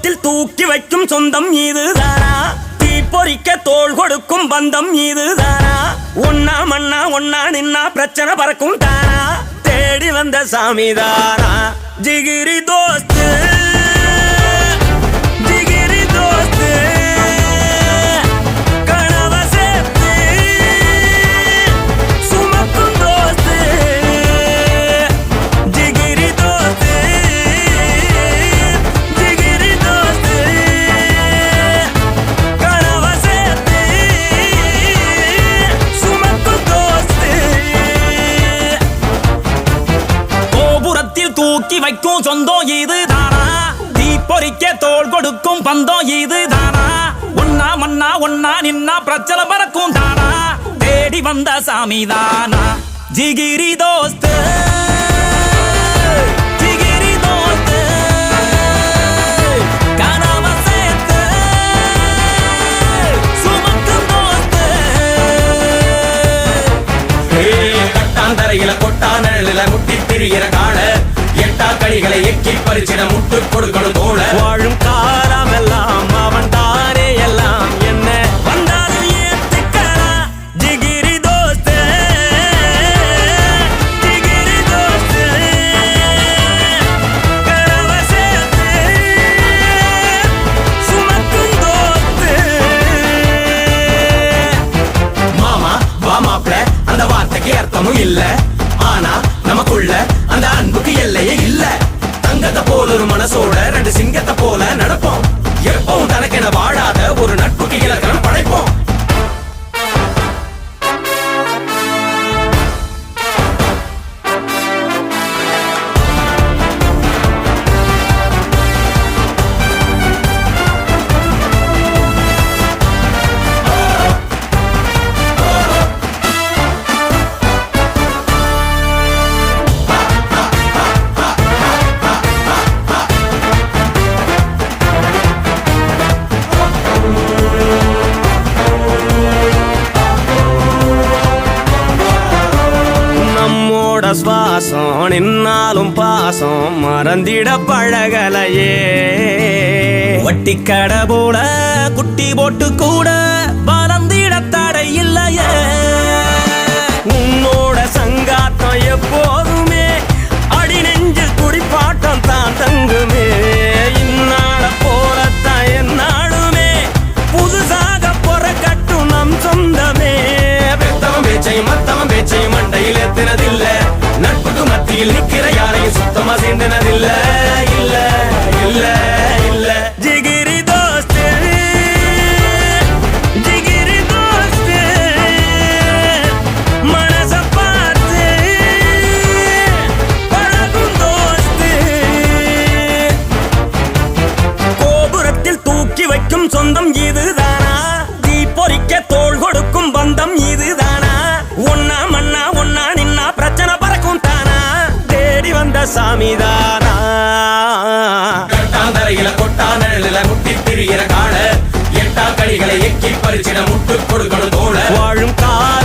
கோபுரத்தில் தூக்கி வைக்கும் சொந்தம் இதுதானா? தீப்பொறிக்க தோள் கொடுக்கும் பந்தம் இதுதானா? ஒன்னா மண்ணா ஒன்னா நின்னா பிரச்சனை பறக்கும் தானா? தேடி வந்த சாமிதானா? ஜிகிரி தோஸ்து ஜிகிரி தோஸ்து கனவ சேர்த்து சுமக்கும் தோஸ்து ஜிகிரி தோஸ்து ஜிகிரி தோஸ்து கனவ சேர்த்து சுமக்கும் தோஸ்து கோபுரத்தில் தூக்கி வைக்கும் சொந்தம் இதுதானா? தீப்பொறிக்க தோள் கொடுக்கும் பந்தம் இதுதானா? ஒன்னா மண்ணா ஒன்னா நின்னா பிரச்சனை பறக்கும் தானா? தேடி வந்த சாமிதானா? ஜிகிரி தோஸ்து ஜிகிரி தோஸ்து கனவ சேர்த்து சுமக்கும் தோஸ்து. கட்டாந்தரையில கொட்டானல முட்டி திரிகிற கால எட்டா களிகளை எக்கி பறிச்சிட முட்டு கொடுக்கணும் தோழ. வாழும் காலம் எல்லாம் அவன் தானே எல்லாம் என்ன வந்தாலும் ஏத்துக்கலாம். ஜிகிரி தோஸ்து ஜிகிரி தோஸ்து கனவ சேர்த்து சுமக்கும் தோஸ்து. மாமா வா மாப்ள அந்த வார்த்தைக்கு அர்த்தமும் இல்ல. ஆனா நமக்குள்ள அந்த அன்புக்கு எல்லையே இல்ல. தங்கத்தை போல ஒரு மனசோட ரெண்டு சிங்கத்தை போல நடப்போம். எப்பவும் தனக்கென வாழாத ஒரு நட்புக்கு இலக்கணம் படைப்போம். நம்மோட சுவாசம் நின்னாலும் பாசம் மறந்திட பழகலையே. வட்டி கடை போல குட்டி போட்டு கூட வளர்ந்திட தடை இல்லையே. உன்னோட சங்காத்தம் எப்போதுமே அடி நெஞ்சில் குடிப்பாட்டம் தான் தங்குமே. இந்நாள போலத்தான் என்னாலுமே புதுசாக பொறக்கட்டும் நம் சொந்தமே. பெத்தவன் பேச்சையும் மத்தவன் பேச்சையும் மண்டையில் எத்தினதில்ல. நட்புக்கு மத்தியில் நிக்கிற யாரையும் சுத்தமா சேர்ந்தனதில்ல. இல்ல இல்ல இல்ல. ஜிகிரி தோஸ்து ஜிகிரி தோஸ்து மனச பார்த்து பழகும் தோஸ்து. கோபுரத்தில் தூக்கி வைக்கும் சொந்தம் இதுதானா? தீப்பொறிக்க தோள் கொடுக்கும் பந்தம் இதுதானா? ஒன்னா மண்ணா ஒன்னா நின்னா பிரச்சனை பறக்கும் தானா? தேடி வந்த சாமிதானா? கட்டாந்தரையில கொட்டானல முட்டி திரிகிற கால எட்டா களிகளை எக்கி பறிச்சிட முட்டு கொடுக்கணும் தோழ. வாழும் கால